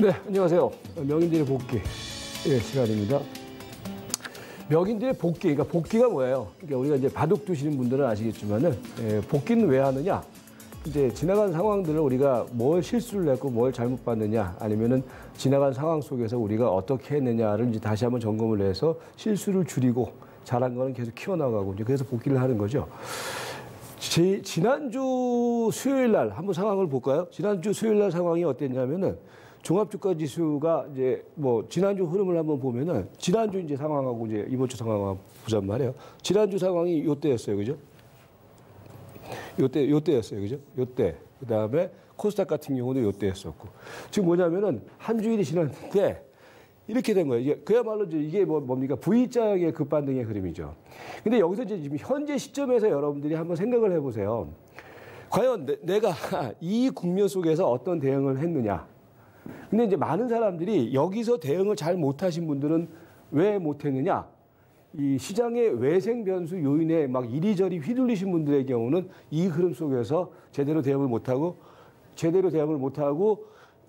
네, 안녕하세요. 명인들의 복귀 시간입니다. 명인들의 복귀, 그러니까 복귀가 뭐예요? 그러니까 우리가 이제 바둑 두시는 분들은 아시겠지만은 복귀는 왜 하느냐? 이제 지나간 상황들을 우리가 뭘 실수를 했고 뭘 잘못 봤느냐, 아니면은 지나간 상황 속에서 우리가 어떻게 했느냐를 이제 다시 한번 점검을 해서 실수를 줄이고 잘한 거는 계속 키워나가고 이제 그래서 복귀를 하는 거죠. 지난주 수요일 날 한번 상황을 볼까요? 지난주 수요일 날 상황이 어땠냐면은 종합주가 지수가 이제 뭐 지난주 흐름을 한번 보면은 지난주 이제 상황하고 이제 이번 주 상황하고 보자면 말이에요. 지난주 상황이 요때였어요. 그죠? 요때였어요. 그죠? 요때. 그 다음에 코스닥 같은 경우도 요때였었고. 지금 뭐냐면은 한 주일이 지났는데 이렇게 된 거예요. 이게 그야말로 이게 뭡니까? V자형의 급반등의 흐름이죠. 근데 여기서 이제 지금 현재 시점에서 여러분들이 한번 생각을 해보세요. 과연 내가 이 국면 속에서 어떤 대응을 했느냐. 근데 이제 많은 사람들이 여기서 대응을 잘 못하신 분들은 왜 못했느냐? 이 시장의 외생 변수 요인에 막 이리저리 휘둘리신 분들의 경우는 이 흐름 속에서 제대로 대응을 못하고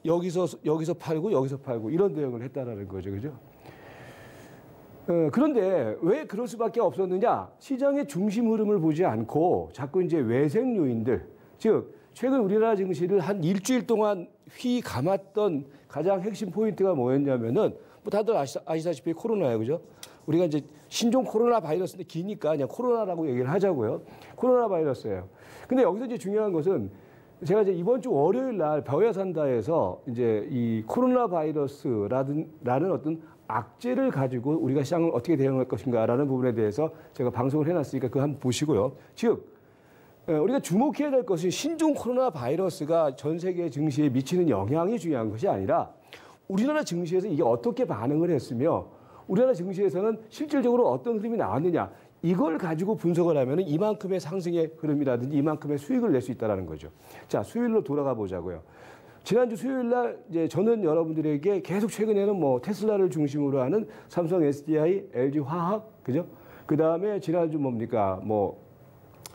여기서 팔고 이런 대응을 했다라는 거죠. 그죠? 그런데 왜 그럴 수밖에 없었느냐? 시장의 중심 흐름을 보지 않고 자꾸 이제 외생 요인들, 즉 최근 우리나라 증시를 한 일주일 동안 휘 감았던 가장 핵심 포인트가 뭐였냐면은 뭐 다들 아시다시피 코로나예요. 그죠? 우리가 이제 신종 코로나 바이러스인데 기니까 그냥 코로나라고 얘기를 하자고요. 코로나 바이러스예요. 근데 여기서 이제 중요한 것은 제가 이제 이번 주 월요일 날 벼야산다에서 이제 이 코로나 바이러스라는 어떤 악재를 가지고 우리가 시장을 어떻게 대응할 것인가라는 부분에 대해서 제가 방송을 해놨으니까 그거 한번 보시고요. 즉, 우리가 주목해야 될 것은 신종 코로나 바이러스가 전 세계 증시에 미치는 영향이 중요한 것이 아니라 우리나라 증시에서 이게 어떻게 반응을 했으며 우리나라 증시에서는 실질적으로 어떤 흐름이 나왔느냐 이걸 가지고 분석을 하면 이만큼의 상승의 흐름이라든지 이만큼의 수익을 낼 수 있다는 거죠. 자, 수요일로 돌아가 보자고요. 지난주 수요일 날 이제 저는 여러분들에게 계속 최근에는 뭐 테슬라를 중심으로 하는 삼성 SDI, LG 화학, 그죠? 그 다음에 지난주 뭡니까? 뭐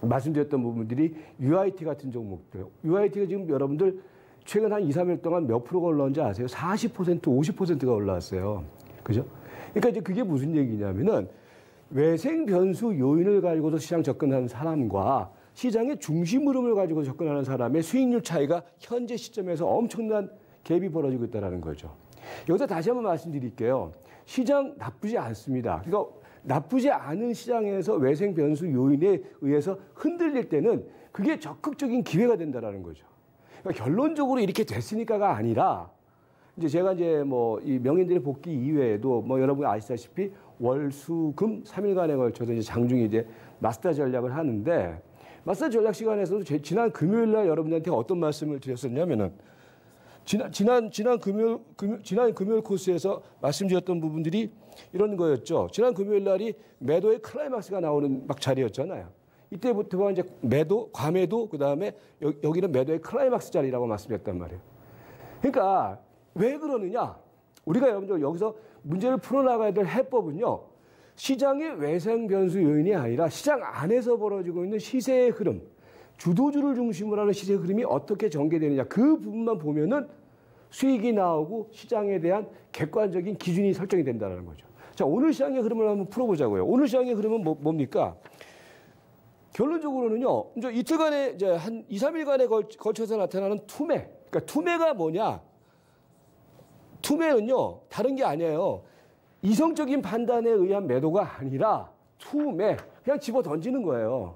말씀드렸던 부분들이 UIT 같은 종목들. UIT가 지금 여러분들 최근 한 2, 3일 동안 몇 프로가 올라온지 아세요? 40%, 50%가 올라왔어요. 그죠? 그러니까 이제 그게 무슨 얘기냐면은 외생 변수 요인을 가지고도 시장 접근하는 사람과 시장의 중심 흐름을 가지고 접근하는 사람의 수익률 차이가 현재 시점에서 엄청난 갭이 벌어지고 있다는 거죠. 여기서 다시 한번 말씀드릴게요. 시장 나쁘지 않습니다. 그러니까 나쁘지 않은 시장에서 외생 변수 요인에 의해서 흔들릴 때는 그게 적극적인 기회가 된다는 거죠. 그러니까 결론적으로 이렇게 됐으니까가 아니라 이제 제가 이제 뭐 이 명인들의 복귀 이외에도 뭐 여러분이 아시다시피 월, 수, 금 3일간에 걸쳐서 이제 장중에 이제 마스터 전략을 하는데 마스터 전략 시간에서도 지난 금요일 날 여러분들한테 어떤 말씀을 드렸었냐면은 지난 금요일 코스에서 말씀드렸던 부분들이 이런 거였죠. 지난 금요일 날이 매도의 클라이막스가 나오는 막 자리였잖아요. 이때부터가 이제 매도, 과매도, 그 다음에 여기는 매도의 클라이막스 자리라고 말씀드렸단 말이에요. 그러니까 왜 그러느냐? 우리가 여러분들 여기서 문제를 풀어나가야 될 해법은요. 시장의 외생 변수 요인이 아니라 시장 안에서 벌어지고 있는 시세의 흐름, 주도주를 중심으로 하는 시세 흐름이 어떻게 전개되느냐. 그 부분만 보면은 수익이 나오고 시장에 대한 객관적인 기준이 설정이 된다는 거죠. 자, 오늘 시장의 흐름을 한번 풀어보자고요. 오늘 시장의 흐름은 뭡니까? 결론적으로는요. 이제 이틀간에 이제 한 2, 3일간에 걸쳐서 나타나는 투매. 그러니까 투매가 뭐냐? 투매는요. 다른 게 아니에요. 이성적인 판단에 의한 매도가 아니라 투매. 그냥 집어 던지는 거예요.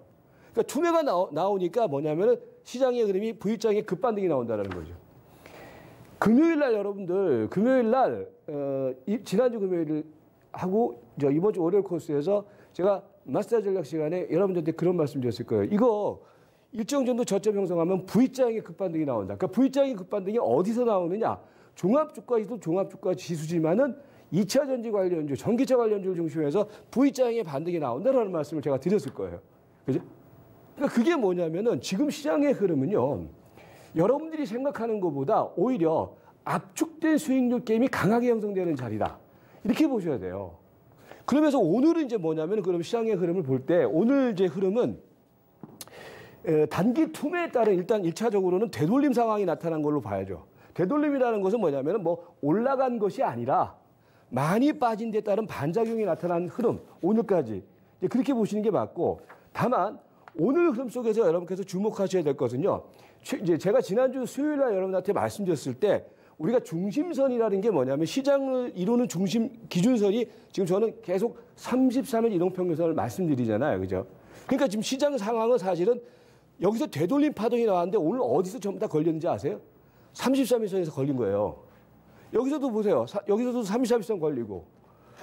그러니까 투매가 나오니까 뭐냐면은 시장의 흐름이 V자형의 급반등이 나온다는 거죠. 금요일 날 여러분들, 금요일 날, 지난주 금요일 하고 이번 주 월요일 코스에서 제가 마스터 전략 시간에 여러분들한테 그런 말씀 드렸을 거예요. 이거 일정 정도 저점 형성하면 V자형의 급반등이 나온다. 그러니까 V자형의 급반등이 어디서 나오느냐? 종합주가지도 종합주가 지수지만은 2차 전지 관련주, 전기차 관련주를 중심해서 V자형의 반등이 나온다라는 말씀을 제가 드렸을 거예요. 그죠? 그러니까 그게 뭐냐면은 지금 시장의 흐름은요. 여러분들이 생각하는 것보다 오히려 압축된 수익률 게임이 강하게 형성되는 자리다. 이렇게 보셔야 돼요. 그러면서 오늘은 이제 뭐냐면 그럼 시장의 흐름을 볼 때 오늘 제 흐름은 단기 투매에 따른 일단 1차적으로는 되돌림 상황이 나타난 걸로 봐야죠. 되돌림이라는 것은 뭐냐면 뭐 올라간 것이 아니라 많이 빠진 데 따른 반작용이 나타난 흐름, 오늘까지 그렇게 보시는 게 맞고, 다만 오늘 흐름 속에서 여러분께서 주목하셔야 될 것은요. 이제 제가 지난주 수요일 날 여러분한테 말씀드렸을 때 우리가 중심선이라는 게 뭐냐면 시장을 이루는 중심 기준선이 지금 저는 계속 33일 이동평균선을 말씀드리잖아요. 그죠? 그러니까 지금 시장 상황은 사실은 여기서 되돌림 파동이 나왔는데 오늘 어디서 전부 다 걸렸는지 아세요? 33일선에서 걸린 거예요. 여기서도 보세요. 여기서도 33일선 걸리고,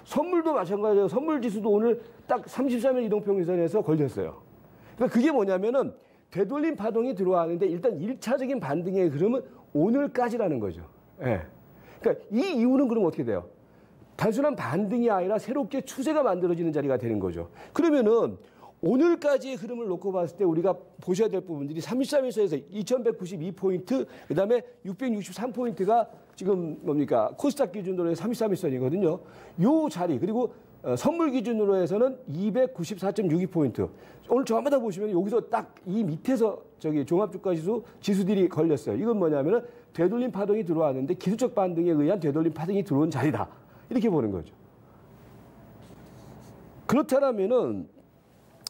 선물도 마찬가지예요. 선물 지수도 오늘 딱 33일 이동평균선에서 걸렸어요. 그러니까 그게 뭐냐면은 되돌림 파동이 들어왔는데 일단 1차적인 반등의 흐름은 오늘까지라는 거죠. 예. 그러니까 이 이유는 그럼 어떻게 돼요? 단순한 반등이 아니라 새롭게 추세가 만들어지는 자리가 되는 거죠. 그러면은 오늘까지의 흐름을 놓고 봤을 때 우리가 보셔야 될 부분들이 33일선에서 2192포인트, 그 다음에 663포인트가 지금 뭡니까? 코스닥 기준으로 해서 33일선이거든요. 요 자리, 그리고 선물 기준으로 해서는 294.62포인트. 오늘 저마다 보시면 여기서 딱 이 밑에서 저기 종합주가지수 지수들이 걸렸어요. 이건 뭐냐면은 되돌림 파동이 들어왔는데 기술적 반등에 의한 되돌림 파동이 들어온 자리다. 이렇게 보는 거죠. 그렇다면은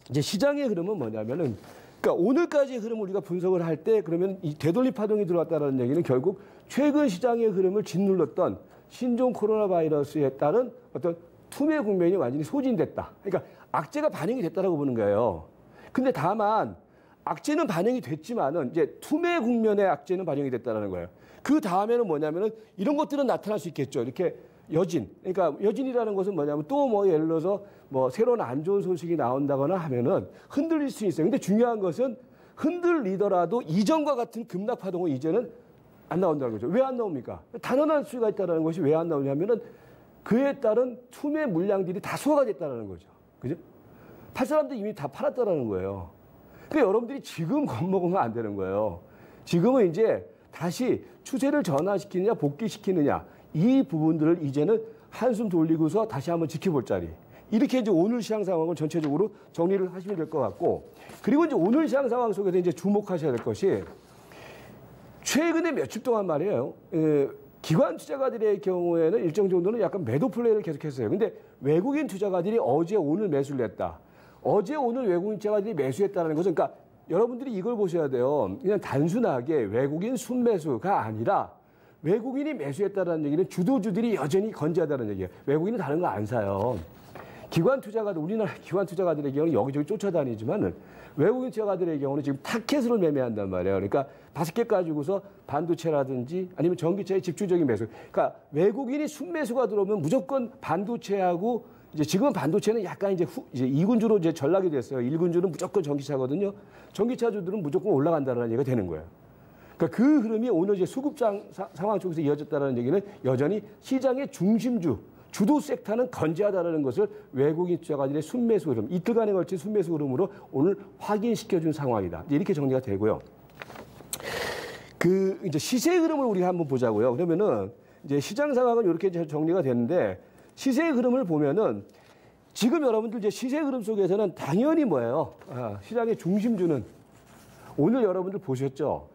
이제 시장의 흐름은 뭐냐면은, 그러니까 오늘까지의 흐름을 우리가 분석을 할 때 그러면 이 되돌림 파동이 들어왔다는 얘기는 결국 최근 시장의 흐름을 짓눌렀던 신종 코로나 바이러스에 따른 어떤 투매 국면이 완전히 소진됐다. 그러니까 악재가 반영이 됐다라고 보는 거예요. 근데 다만 악재는 반영이 됐지만은 이제 투매 국면의 악재는 반영이 됐다라는 거예요. 그 다음에는 뭐냐면은 이런 것들은 나타날 수 있겠죠. 이렇게 여진. 그러니까 여진이라는 것은 뭐냐면 또 뭐 예를 들어서 뭐 새로운 안 좋은 소식이 나온다거나 하면은 흔들릴 수 있어요. 근데 중요한 것은 흔들리더라도 이전과 같은 급락 파동은 이제는 안 나온다는 거죠. 왜 안 나옵니까? 단언할 수가 있다는 것이 왜 안 나오냐면은 그에 따른 투매 물량들이 다 소화가 됐다는 거죠. 그죠? 팔 사람들 이미 다 팔았다는 거예요. 그러니까 여러분들이 지금 겁먹으면 안 되는 거예요. 지금은 이제 다시 추세를 전환시키느냐 복귀시키느냐 이 부분들을 이제는 한숨 돌리고서 다시 한번 지켜볼 자리. 이렇게 이제 오늘 시장 상황을 전체적으로 정리를 하시면 될 것 같고, 그리고 이제 오늘 시장 상황 속에서 이제 주목하셔야 될 것이 최근에 며칠 동안 말이에요. 기관 투자가들의 경우에는 일정 정도는 약간 매도 플레이를 계속했어요. 근데 외국인 투자가들이 어제 오늘 매수를 했다. 어제 오늘 외국인 투자가들이 매수했다는 것은, 그러니까 여러분들이 이걸 보셔야 돼요. 그냥 단순하게 외국인 순매수가 아니라 외국인이 매수했다는 얘기는 주도주들이 여전히 건재하다는 얘기예요. 외국인은 다른 거 안 사요. 기관 투자가들, 우리나라 기관 투자가들의 경우는 여기저기 쫓아다니지만은 외국인 투자가들의 경우는 지금 타켓으로 매매한단 말이에요. 그러니까 5개 가지고서 반도체라든지 아니면 전기차의 집중적인 매수. 그러니까 외국인이 순매수가 들어오면 무조건 반도체하고, 이제 지금은 반도체는 약간 이제 2군주로 이제 전락이 됐어요. 1군주는 무조건 전기차거든요. 전기차주들은 무조건 올라간다는 얘기가 되는 거예요. 그러니까 그 흐름이 오늘 이제 수급장 상황 쪽에서 이어졌다는 얘기는 여전히 시장의 중심주, 주도 섹터는 건재하다는 것을 외국인 투자가들의 순매수 흐름, 이틀간에 걸친 순매수 흐름으로 오늘 확인시켜준 상황이다. 이렇게 정리가 되고요. 그 이제 시세 흐름을 우리가 한번 보자고요. 그러면은 이제 시장 상황은 이렇게 정리가 되는데, 시세 흐름을 보면은 지금 여러분들 이제 시세 흐름 속에서는 당연히 뭐예요? 시장의 중심주는 오늘 여러분들 보셨죠?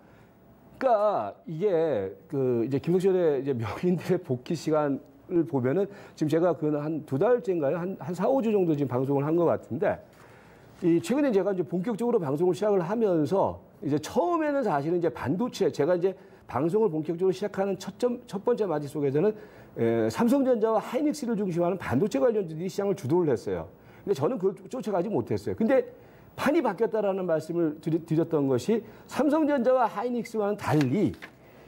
그러니까 이게 그 이제 김석철의 이제 명인들의 복귀 시간을 보면은 지금 제가 그 한 2달째인가요? 한 4, 5주 정도 지금 방송을 한 것 같은데, 이 최근에 제가 이제 본격적으로 방송을 시작을 하면서 이제 처음에는 사실은 이제 반도체, 제가 이제 방송을 본격적으로 시작하는 첫 번째 맞이 속에서는 삼성전자와 하이닉스를 중심으로 반도체 관련주들이 시장을 주도를 했어요. 근데 저는 그걸 쫓아가지 못했어요. 근데 판이 바뀌었다라는 말씀을 드렸던 것이 삼성전자와 하이닉스와는 달리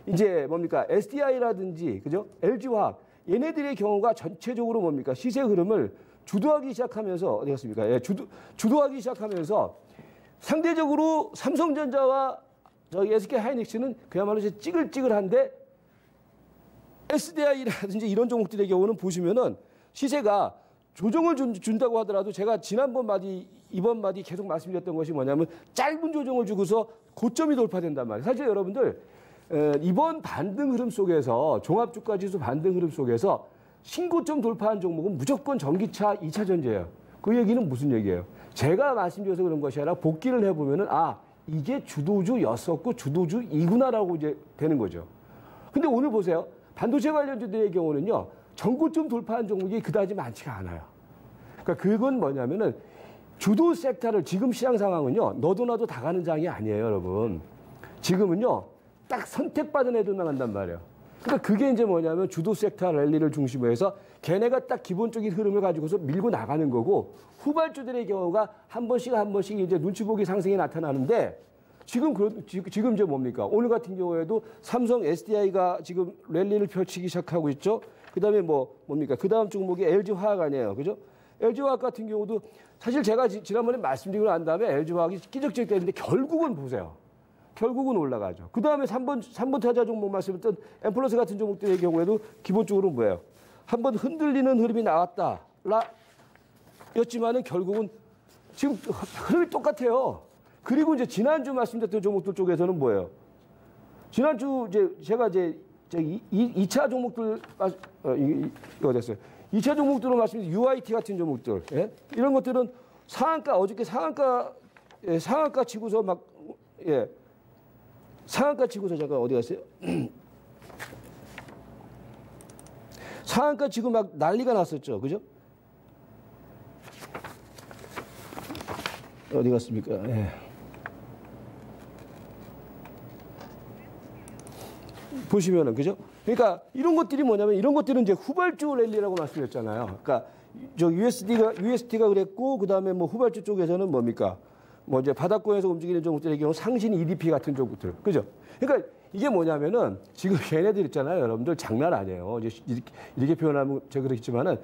이제 뭡니까? SDI라든지, 그죠? LG화학, 얘네들의 경우가 전체적으로 뭡니까? 시세 흐름을 주도하기 시작하면서, 어디 갔습니까? 예, 주도하기 시작하면서 상대적으로 삼성전자와 저희 SK 하이닉스는 그야말로 이제 찌글찌글한데, SDI라든지 이런 종목들의 경우는 보시면은 시세가 조정을 준다고 하더라도 제가 지난번 마디, 이번 마디 계속 말씀드렸던 것이 뭐냐면 짧은 조정을 주고서 고점이 돌파된단 말이에요. 사실 여러분들 이번 반등 흐름 속에서, 종합주가지수 반등 흐름 속에서 신고점 돌파한 종목은 무조건 전기차 2차 전지예요. 그 얘기는 무슨 얘기예요? 제가 말씀드려서 그런 것이 아니라 복귀를 해보면은 이게 주도주였었고 주도주이구나라고 이제 되는 거죠. 근데 오늘 보세요. 반도체 관련주들의 경우는요. 전고점 돌파한 종목이 그다지 많지가 않아요. 그러니까 그건 뭐냐면은 주도 섹터를 지금 시장 상황은요. 너도 나도 다 가는 장이 아니에요, 여러분. 지금은요. 딱 선택받은 애들만 한단 말이에요. 그러니까 그게 이제 뭐냐면 주도 섹터 랠리를 중심으로 해서 걔네가 딱 기본적인 흐름을 가지고서 밀고 나가는 거고 후발주들의 경우가 한 번씩 이제 눈치 보기 상승이 나타나는데 지금 이제 뭡니까? 오늘 같은 경우에도 삼성 SDI가 지금 랠리를 펼치기 시작하고 있죠. 그다음에 뭡니까? 그다음 종목이 LG화학 아니에요. 그죠? LG화학 같은 경우도 사실 제가 지난번에 말씀드리고 난 다음에 LG화학이 끼적끼적했는데 결국은 보세요. 결국은 올라가죠. 그다음에 3번 타자 종목 말씀드렸던 엠플러스 같은 종목들의 경우에도 기본적으로 뭐예요? 한번 흔들리는 흐름이 나왔다. 였지만은 결국은 지금 흐름이 똑같아요. 그리고 이제 지난주 말씀드렸던 종목들 쪽에서는 뭐예요? 지난주 제가 2차 종목들 이거 됐어요. 2차 종목들로 말씀드린 UIT 같은 종목들, 예? 이런 것들은 어저께 상한가 치고서 상한가 치고서 잠깐 어디 갔어요? 상한가 치고 막 난리가 났었죠, 그죠? 어디 갔습니까? 예. 보시면은 그죠? 그러니까 이런 것들이 뭐냐면 이런 것들은 이제 후발주 랠리라고 말씀드렸잖아요. 그러니까 저 USD가 그랬고 그다음에 뭐 후발주 쪽에서는 뭡니까? 뭐 이제 바닥권에서 움직이는 종목들의 경우 상신 EDP 같은 종목들. 그죠? 그러니까 이게 뭐냐면은 지금 걔네들 있잖아요. 여러분들 장난 아니에요. 이제 이렇게 표현하면 제가 그렇겠지만은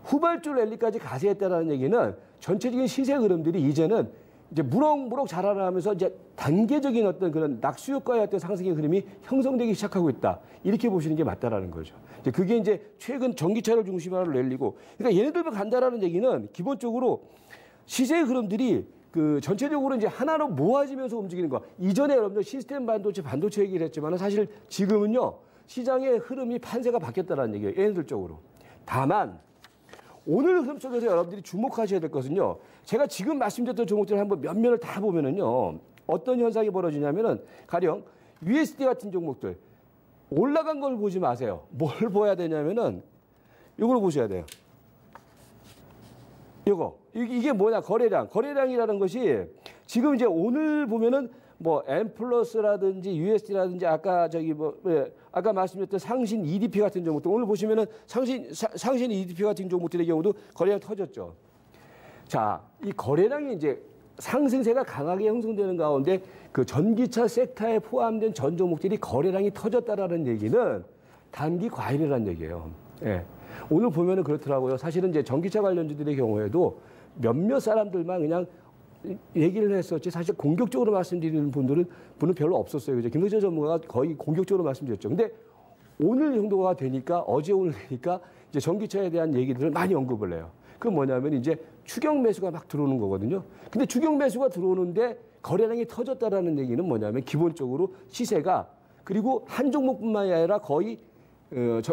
후발주 랠리까지 가세했다라는 얘기는 전체적인 시세 흐름들이 이제는 이제 무럭무럭 자라나면서 이제 단계적인 어떤 그런 낙수 효과의 어떤 상승의 흐름이 형성되기 시작하고 있다. 이렇게 보시는 게 맞다라는 거죠. 이제 그게 이제 최근 전기차를 중심으로 랠리고, 그러니까 얘네들만 간다라는 얘기는 기본적으로 시세의 흐름들이 그 전체적으로 이제 하나로 모아지면서 움직이는 거. 이전에 여러분들 시스템 반도체 얘기를 했지만 사실 지금은요 시장의 흐름이 판세가 바뀌었다라는 얘기예요. 얘네들 쪽으로. 다만 오늘 흐름 속에서 여러분들이 주목하셔야 될 것은요. 제가 지금 말씀드렸던 종목들을 한번 몇몇을 다 보면은요. 어떤 현상이 벌어지냐면은 가령 USD 같은 종목들 올라간 걸 보지 마세요. 뭘 봐야 되냐면은 이걸 보셔야 돼요. 이게 뭐냐? 거래량이라는 것이 지금 이제 오늘 보면은 뭐 M+라든지 USD라든지 아까 말씀드렸던 상신 EDP 같은 종목들 오늘 보시면은 상신 EDP 같은 종목들의 경우도 거래량 터졌죠. 자, 이 거래량이 이제 상승세가 강하게 형성되는 가운데 그 전기차 섹터에 포함된 전 종목들이 거래량이 터졌다라는 얘기는 단기 과열이라는 얘기예요. 예. 오늘 보면은 그렇더라고요. 사실은 이제 전기차 관련주들의 경우에도 몇몇 사람들만 그냥 얘기를 했었지 사실 공격적으로 말씀드리는 분은 별로 없었어요. 그죠? 김덕재 전문가가 거의 공격적으로 말씀드렸죠. 근데 오늘 정도가 되니까 오늘 되니까 이제 전기차에 대한 얘기들을 많이 언급을 해요. 그건 뭐냐면 이제 추격 매수가 막 들어오는 거거든요. 근데 추격 매수가 들어오는데 거래량이 터졌다라는 얘기는 뭐냐면 기본적으로 시세가 그리고 한 종목뿐만이 아니라 거의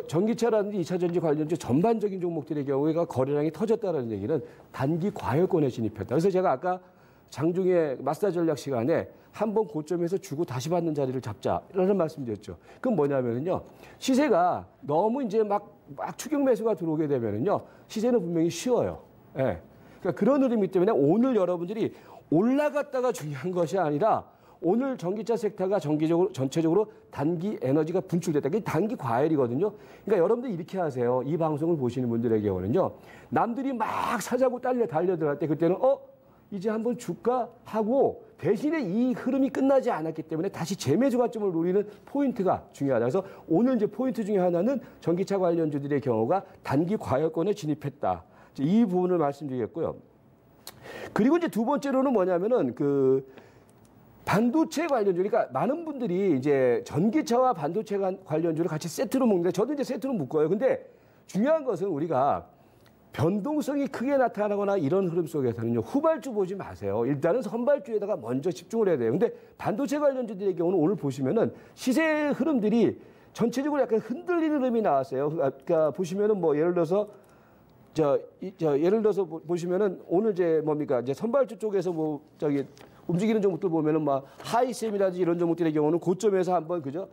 전기차라든지 2차 전지 관련주 전반적인 종목들의 경우에가 거래량이 터졌다는 얘기는 단기 과열권에 진입했다. 그래서 제가 아까 장중에 마스터 전략 시간에 한번 고점에서 주고 다시 받는 자리를 잡자라는 말씀드렸죠. 그건 뭐냐면요. 시세가 너무 이제 막 추격 매수가 들어오게 되면은요. 시세는 분명히 쉬어요. 예. 그러니까 그런 흐름이기 때문에 오늘 여러분들이 올라갔다가 중요한 것이 아니라 오늘 전기차 섹터가 전체적으로 단기 에너지가 분출됐다. 그게 단기 과열이거든요. 그러니까 여러분들 이렇게 하세요. 이 방송을 보시는 분들의 경우는요. 남들이 막 사자고 달려들어갈 때 그때는 이제 한번 줄까 하고 대신에 이 흐름이 끝나지 않았기 때문에 다시 재매수 관점을 노리는 포인트가 중요하다. 그래서 오늘 이제 포인트 중에 하나는 전기차 관련주들의 경우가 단기 과열권에 진입했다. 이 부분을 말씀드리겠고요. 그리고 이제 두 번째로는 뭐냐면은 그 반도체 관련주, 그러니까 많은 분들이 이제 전기차와 반도체 관련주를 같이 세트로 먹는데 저도 이제 세트로 묶어요. 근데 중요한 것은 우리가 변동성이 크게 나타나거나 이런 흐름 속에서는요, 후발주 보지 마세요. 일단은 선발주에다가 먼저 집중을 해야 돼요. 근데 반도체 관련주들의 경우는 오늘 보시면은 시세 흐름들이 전체적으로 약간 흔들리는 흐름이 나왔어요. 그러니까 보시면은 뭐 예를 들어서 보시면은 오늘 이제 선발주 쪽에서 움직이는 종목들 보면은 막 하이셈이라든지 이런 종목들의 경우는 고점에서 한번 그죠?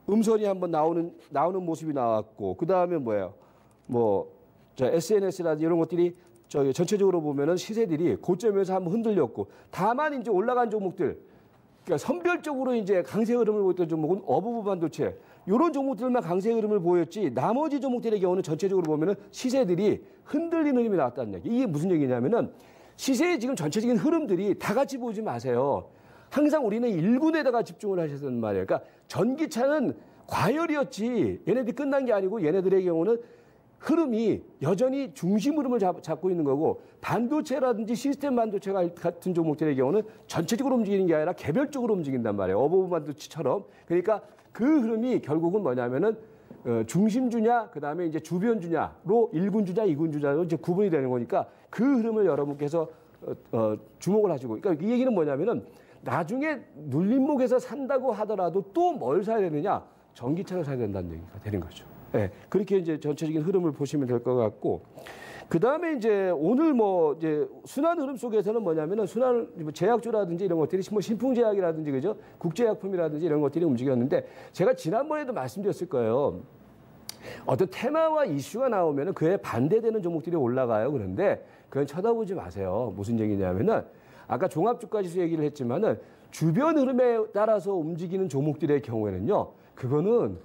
음선이 한번 나오는 모습이 나왔고, 그 다음에 뭐예요? SNS라든지 이런 것들이 전체적으로 보면은 시세들이 고점에서 한번 흔들렸고, 다만 이제 올라간 종목들, 그러니까 선별적으로 이제 강세 흐름을 보였던 종목은 어부부 반도체, 이런 종목들만 강세 흐름을 보였지, 나머지 종목들의 경우는 전체적으로 보면은 시세들이 흔들리는 흐름이 나왔다는 얘기. 이게 무슨 얘기냐면은 시세의 지금 전체적인 흐름들이 다 같이 보지 마세요. 항상 우리는 일군에다가 집중을 하셔야 된단 말이에요. 그러니까 전기차는 과열이었지, 얘네들이 끝난 게 아니고 얘네들의 경우는 흐름이 여전히 중심 흐름을 잡고 있는 거고, 반도체라든지 시스템 반도체 같은 종목들의 경우는 전체적으로 움직이는 게 아니라 개별적으로 움직인단 말이에요. 어버브 반도체처럼. 그러니까 그 흐름이 결국은 뭐냐면은 중심주냐, 그 다음에 이제 주변주냐로 1군주냐, 2군주냐로 이제 구분이 되는 거니까 그 흐름을 여러분께서 주목을 하시고, 그러니까 이 얘기는 뭐냐면은 나중에 눌림목에서 산다고 하더라도 또 뭘 사야 되느냐? 전기차를 사야 된다는 얘기가 되는 거죠. 네, 그렇게 이제 전체적인 흐름을 보시면 될 것 같고, 그 다음에 이제 오늘 이제 순환 흐름 속에서는 뭐냐면은 제약주라든지 이런 것들이 신풍제약이라든지 그죠? 국제약품이라든지 이런 것들이 움직였는데, 제가 지난번에도 말씀드렸을 거예요. 어떤 테마와 이슈가 나오면은 그에 반대되는 종목들이 올라가요. 그런데 그건 쳐다보지 마세요. 무슨 얘기냐면은 아까 종합주가지수 얘기를 했지만은 주변 흐름에 따라서 움직이는 종목들의 경우에는요, 그거는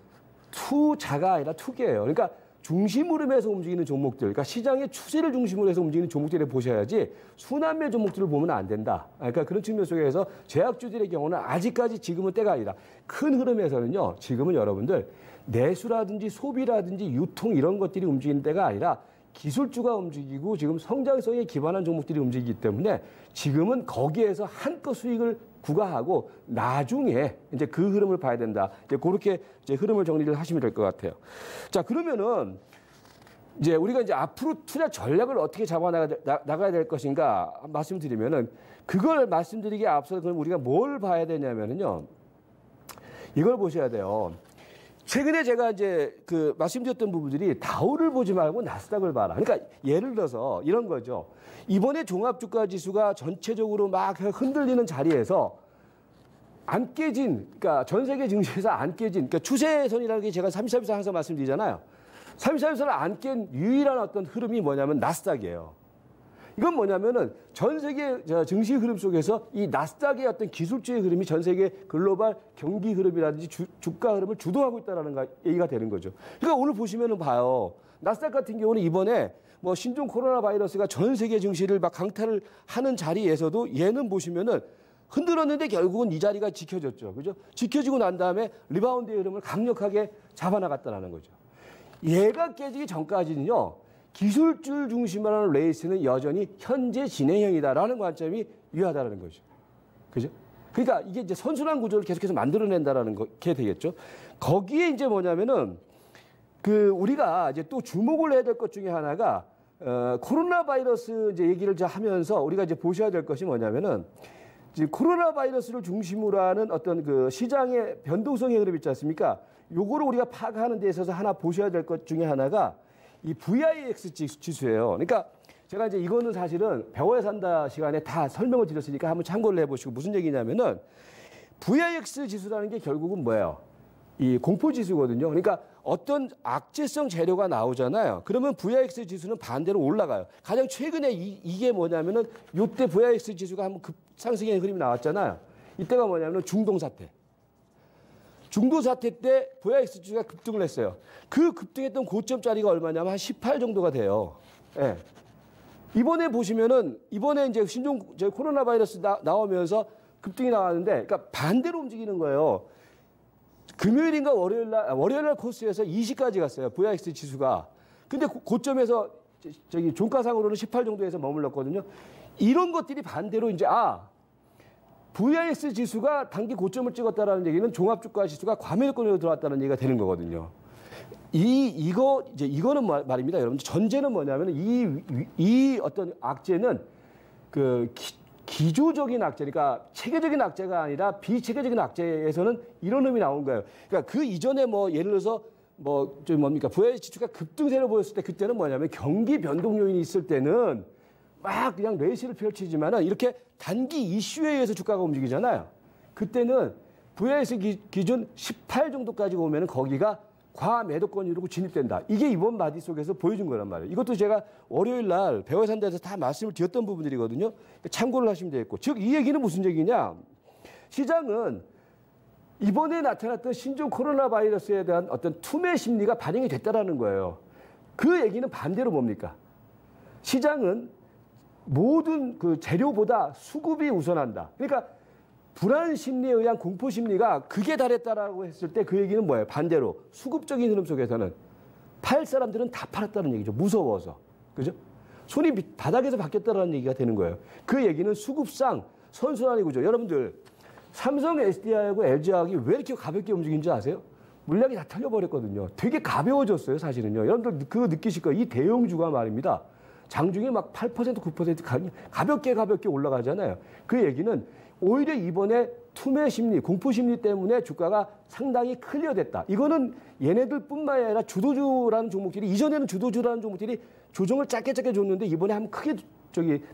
투자가 아니라 투기예요. 그러니까 중심 흐름에서 움직이는 종목들, 그러니까 시장의 추세를 중심으로 해서 움직이는 종목들을 보셔야지 순환매 종목들을 보면 안 된다. 그러니까 그런 측면 속에서 제약주들의 경우는 아직까지 지금은 때가 아니다. 큰 흐름에서는요, 지금은 여러분들 내수라든지 소비라든지 유통 이런 것들이 움직이는 때가 아니라 기술주가 움직이고 지금 성장성에 기반한 종목들이 움직이기 때문에 지금은 거기에서 한껏 수익을 구가하고 나중에 이제 그 흐름을 봐야 된다. 이제 그렇게 이제 흐름을 정리를 하시면 될 것 같아요. 자, 그러면은 이제 우리가 이제 앞으로 투자 전략을 어떻게 나가야 될 것인가 말씀드리면은, 그걸 말씀드리기에 앞서 그럼 우리가 뭘 봐야 되냐면은요, 이걸 보셔야 돼요. 최근에 제가 이제 말씀드렸던 부분들이 다우를 보지 말고 나스닥을 봐라. 그러니까 예를 들어서 이런 거죠. 이번에 종합주가 지수가 전체적으로 막 흔들리는 자리에서 안 깨진, 그러니까 전 세계 증시에서 안 깨진, 그러니까 추세선이라는 게 제가 34일선 항상 말씀드리잖아요. 34일선을 안 깬 유일한 어떤 흐름이 뭐냐면 나스닥이에요. 이건 뭐냐면은 전 세계 증시 흐름 속에서 이 나스닥의 어떤 기술주의 흐름이 전 세계 글로벌 경기 흐름이라든지 주가 흐름을 주도하고 있다는 얘기가 되는 거죠. 그러니까 오늘 보시면은 봐요. 나스닥 같은 경우는 이번에 신종 코로나 바이러스가 전 세계 증시를 막 강타를 하는 자리에서도 얘는 보시면은 흔들었는데 결국은 이 자리가 지켜졌죠. 그죠? 지켜지고 난 다음에 리바운드의 흐름을 강력하게 잡아나갔다는 거죠. 얘가 깨지기 전까지는요, 기술주를 중심으로 하는 레이스는 여전히 현재 진행형이다라는 관점이 유효하다는 거죠. 그죠? 그러니까 이게 이제 선순환 구조를 계속해서 만들어낸다라는 게 되겠죠. 거기에 이제 뭐냐면은 우리가 이제 또 주목을 해야 될 것 중에 하나가 코로나 바이러스 이제 얘기를 하면서 우리가 이제 보셔야 될 것이 뭐냐면은, 지금 코로나 바이러스를 중심으로 하는 어떤 시장의 변동성의 흐름 있지 않습니까? 요거를 우리가 파악하는 데 있어서 하나 보셔야 될 것 중에 하나가 이 VIX 지수예요. 그러니까 제가 이제 이거는 사실은 배워야 산다 시간에 다 설명을 드렸으니까 한번 참고를 해보시고, 무슨 얘기냐면은 VIX 지수라는 게 결국은 뭐예요? 이 공포 지수거든요. 그러니까 어떤 악재성 재료가 나오잖아요. 그러면 VIX 지수는 반대로 올라가요. 가장 최근에 이게 뭐냐면은 이때 VIX 지수가 한번 급상승의 흐름이 나왔잖아요. 이때가 뭐냐면 중동 사태. 중도 사태 때 VIX 지수가 급등을 했어요. 그 급등했던 고점짜리가 얼마냐면 한 18 정도가 돼요. 예. 이번에 보시면은 이번에 이제 신종 코로나 바이러스 나오면서 급등이 나왔는데, 그러니까 반대로 움직이는 거예요. 금요일인가 월요일날 코스에서 20까지 갔어요. VIX 지수가. 근데 고점에서 종가상으로는 18 정도에서 머물렀거든요. 이런 것들이 반대로 이제 VIX 지수가 단기 고점을 찍었다라는 얘기는 종합주가 지수가 과매도권으로 들어왔다는 얘기가 되는 거거든요. 이거는 말입니다. 여러분, 전제는 뭐냐면 이 어떤 악재는 기조적인 악재, 그러니까 체계적인 악재가 아니라 비체계적인 악재에서는 이런 흐름이 나온 거예요. 그러니까 그 이전에 예를 들어서 VIX 지수가 급등세를 보였을 때, 그때는 뭐냐면 경기 변동 요인이 있을 때는 막 그냥 레이스를 펼치지만은 이렇게 단기 이슈에 의해서 주가가 움직이잖아요. 그때는 VIX 기준 18 정도까지 오면 거기가 과매도권이라고 진입된다. 이게 이번 마디 속에서 보여준 거란 말이에요. 이것도 제가 월요일 날 배워야 산다에서 다 말씀을 드렸던 부분들이거든요. 참고를 하시면 되겠고. 즉, 이 얘기는 무슨 얘기냐. 시장은 이번에 나타났던 신종 코로나 바이러스에 대한 어떤 투매 심리가 반영이 됐다라는 거예요. 그 얘기는 반대로 뭡니까? 시장은 모든 그 재료보다 수급이 우선한다. 그러니까 불안 심리에 의한 공포 심리가 극에 달했다라고 했을 때 그 얘기는 뭐예요? 반대로 수급적인 흐름 속에서는 팔 사람들은 다 팔았다는 얘기죠. 무서워서. 그죠? 손이 바닥에서 바뀌었다라는 얘기가 되는 거예요. 그 얘기는 수급상 선순환의 구조. 여러분들 삼성 SDI하고 LG화학이 왜 이렇게 가볍게 움직이는지 아세요? 물량이 다 털려버렸거든요. 되게 가벼워졌어요, 사실은요. 여러분들 그거 느끼실 거예요. 이 대형주가 말입니다. 장중에 막 8%, 9% 가볍게 올라가잖아요. 그 얘기는 오히려 이번에 투매 심리, 공포 심리 때문에 주가가 상당히 클리어됐다. 이거는 얘네들뿐만 아니라 주도주라는 종목들이, 이전에는 주도주라는 종목들이 조정을 짧게 줬는데 이번에 한번 크게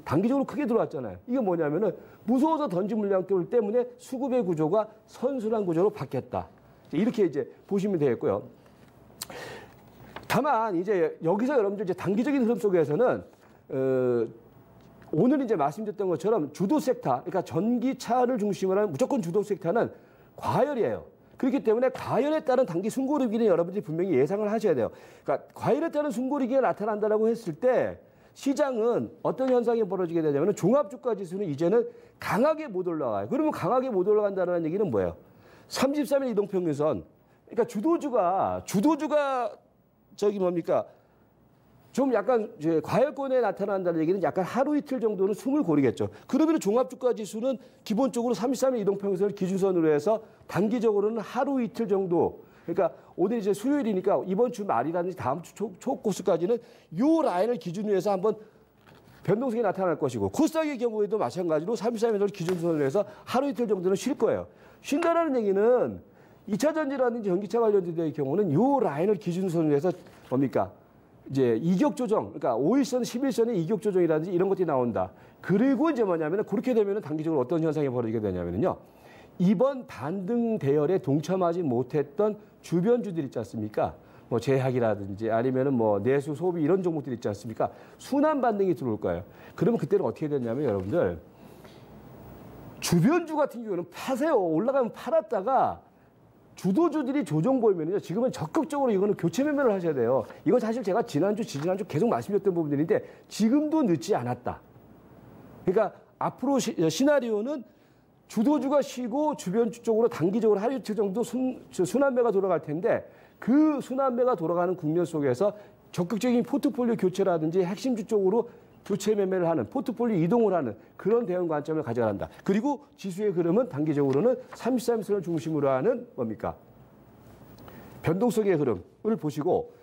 단기적으로 크게 들어왔잖아요. 이게 뭐냐면은 무서워서 던진 물량들 때문에 수급의 구조가 선순환 구조로 바뀌었다. 이렇게 이제 보시면 되겠고요. 다만 이제 여기서 여러분들 이제 단기적인 흐름 속에서는 오늘 이제 말씀드렸던 것처럼 주도 섹터, 그러니까 전기차를 중심으로 하는 무조건 주도 섹터는 과열이에요. 그렇기 때문에 과열에 따른 단기 순고리기는 여러분들이 분명히 예상을 하셔야 돼요. 그러니까 과열에 따른 순고리기가 나타난다라고 했을 때 시장은 어떤 현상이 벌어지게 되냐면 종합주가 지수는 이제는 강하게 못 올라가요. 그러면 강하게 못 올라간다는 얘기는 뭐예요? 33일 이동평균선. 그러니까 주도주가 좀 약간 이제 과열권에 나타난다는 얘기는 약간 하루 이틀 정도는 숨을 고르겠죠. 그러면 종합주가 지수는 기본적으로 33일 이동평균선을 기준선으로 해서 단기적으로는 하루 이틀 정도. 그러니까 오늘 이제 수요일이니까 이번 주 말이라든지 다음 주 초코스까지는 요 라인을 기준으로 해서 한번 변동성이 나타날 것이고, 코스닥의 경우에도 마찬가지로 33일을 기준선으로 해서 하루 이틀 정도는 쉴 거예요. 쉰다라는 얘기는 2차 전지라든지 전기차 관련주의 경우는 요 라인을 기준선으로 해서 뭡니까? 이제 이격 조정, 그러니까 5일선, 11선의 이격 조정이라든지 이런 것들이 나온다. 그리고 이제 뭐냐면은 그렇게 되면은 단기적으로 어떤 현상이 벌어지게 되냐면요. 이번 반등 대열에 동참하지 못했던 주변주들 있지 않습니까? 뭐 제약이라든지 아니면은 뭐 내수 소비 이런 종목들 있지 않습니까? 순환 반등이 들어올 거예요. 그러면 그때는 어떻게 되냐면 여러분들 주변주 같은 경우는 파세요. 올라가면 팔았다가 주도주들이 조정 보이면요. 지금은 적극적으로 이거는 교체 매매를 하셔야 돼요. 이건 사실 제가 지난주, 지지난주 계속 말씀드렸던 부분들인데 지금도 늦지 않았다. 그러니까 앞으로 시나리오는 주도주가 쉬고 주변주 쪽으로 단기적으로 하루 이틀 정도 순환매가 돌아갈 텐데 그 순환매가 돌아가는 국면 속에서 적극적인 포트폴리오 교체라든지 핵심주 쪽으로 교체 매매를 하는 포트폴리오 이동을 하는 그런 대응 관점을 가져야 한다. 그리고 지수의 흐름은 단기적으로는 33선을 중심으로 하는 뭡니까? 변동성의 흐름을 보시고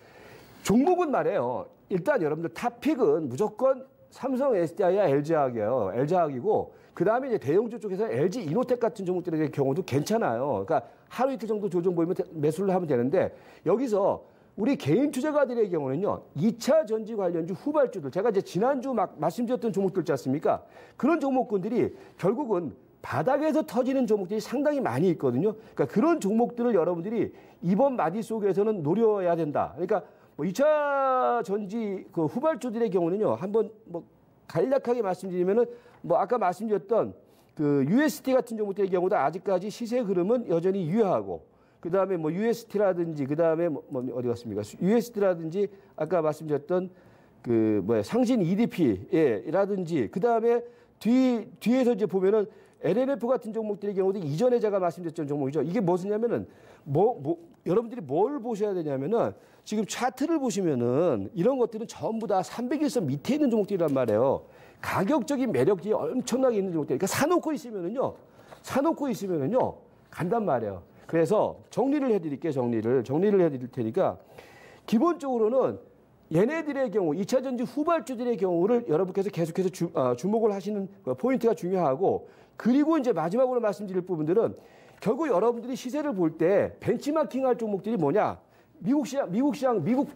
종목은 말이에요. 일단 여러분들 탑픽은 무조건 삼성 SDI와 LG화학이에요. LG화학이고 그다음에 이제 대형주 쪽에서 LG 이노텍 같은 종목들의 경우도 괜찮아요. 그러니까 하루 이틀 정도 조정 보이면 매수를 하면 되는데 여기서 우리 개인 투자가들의 경우는요, 2차 전지 관련주 후발주들, 제가 이제 지난주 막 말씀드렸던 종목들 있지 않습니까? 그런 종목군들이 결국은 바닥에서 터지는 종목들이 상당히 많이 있거든요. 그러니까 그런 종목들을 여러분들이 이번 마디 속에서는 노려야 된다. 그러니까 뭐 2차 전지 그 후발주들의 경우는요, 한번 뭐 간략하게 말씀드리면은 뭐 아까 말씀드렸던 그 UST 같은 종목들의 경우도 아직까지 시세 흐름은 여전히 유효하고, 그 다음에 뭐 UST라든지, 그 다음에 뭐 어디 갔습니까? UST라든지, 아까 말씀드렸던 그 뭐야, 상신 EDP라든지, 그 다음에 뒤에서 이제 보면은 LNF 같은 종목들의 경우도 이전에 제가 말씀드렸던 종목이죠. 이게 무엇이냐면은, 여러분들이 뭘 보셔야 되냐면은, 지금 차트를 보시면은 이런 것들은 전부 다 300일선 밑에 있는 종목들이란 말이에요. 가격적인 매력이 엄청나게 있는 종목들. 그러니까 사놓고 있으면은요, 간단 말이에요. 그래서 정리를 해드릴게요. 정리를 해드릴 테니까 기본적으로는 얘네들의 경우 2차 전지 후발주들의 경우를 여러분께서 계속해서 주목을 하시는 포인트가 중요하고, 그리고 이제 마지막으로 말씀드릴 부분들은 결국 여러분들이 시세를 볼 때 벤치마킹할 종목들이 뭐냐? 미국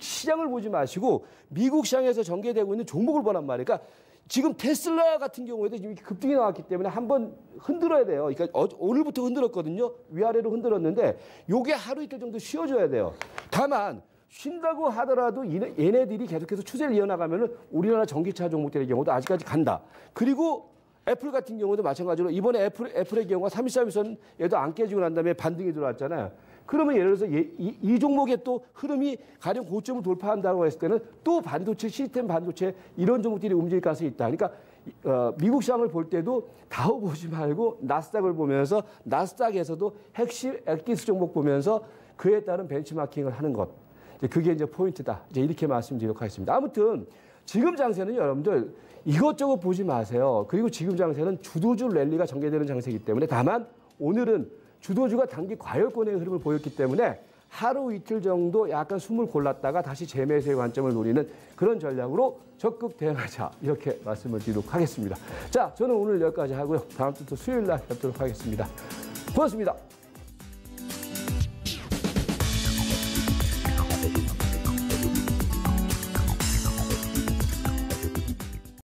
시장을 보지 마시고 미국 시장에서 전개되고 있는 종목을 보란 말이에요. 그러니까 지금 테슬라 같은 경우에도 지금 급등이 나왔기 때문에 한번 흔들어야 돼요. 그러니까 오늘부터 흔들었거든요. 위아래로 흔들었는데 요게 하루 이틀 정도 쉬어줘야 돼요. 다만 쉰다고 하더라도 얘네들이 계속해서 추세를 이어나가면은 우리나라 전기차 종목들의 경우도 아직까지 간다. 그리고 애플 같은 경우도 마찬가지로 이번에 애플의 경우가 3.3선에도 안 깨지고 난 다음에 반등이 들어왔잖아요. 그러면 예를 들어서 이 종목의 또 흐름이 가령 고점을 돌파한다고 했을 때는 또 반도체, 시스템 반도체 이런 종목들이 움직일 가능성이 있다. 그러니까 미국 시장을 볼 때도 다우 보지 말고 나스닥을 보면서 나스닥에서도 핵심 액기스 종목 보면서 그에 따른 벤치마킹을 하는 것. 그게 이제 포인트다. 이제 이렇게 말씀드리도록 하겠습니다. 아무튼 지금 장세는 여러분들 이것저것 보지 마세요. 그리고 지금 장세는 주도주 랠리가 전개되는 장세이기 때문에 다만 오늘은 주도주가 단기 과열권의 흐름을 보였기 때문에 하루 이틀 정도 약간 숨을 골랐다가 다시 재매수의 관점을 노리는 그런 전략으로 적극 대응하자. 이렇게 말씀을 드리도록 하겠습니다. 자, 저는 오늘 여기까지 하고요. 다음 주 또 수요일 날 뵙도록 하겠습니다. 고맙습니다.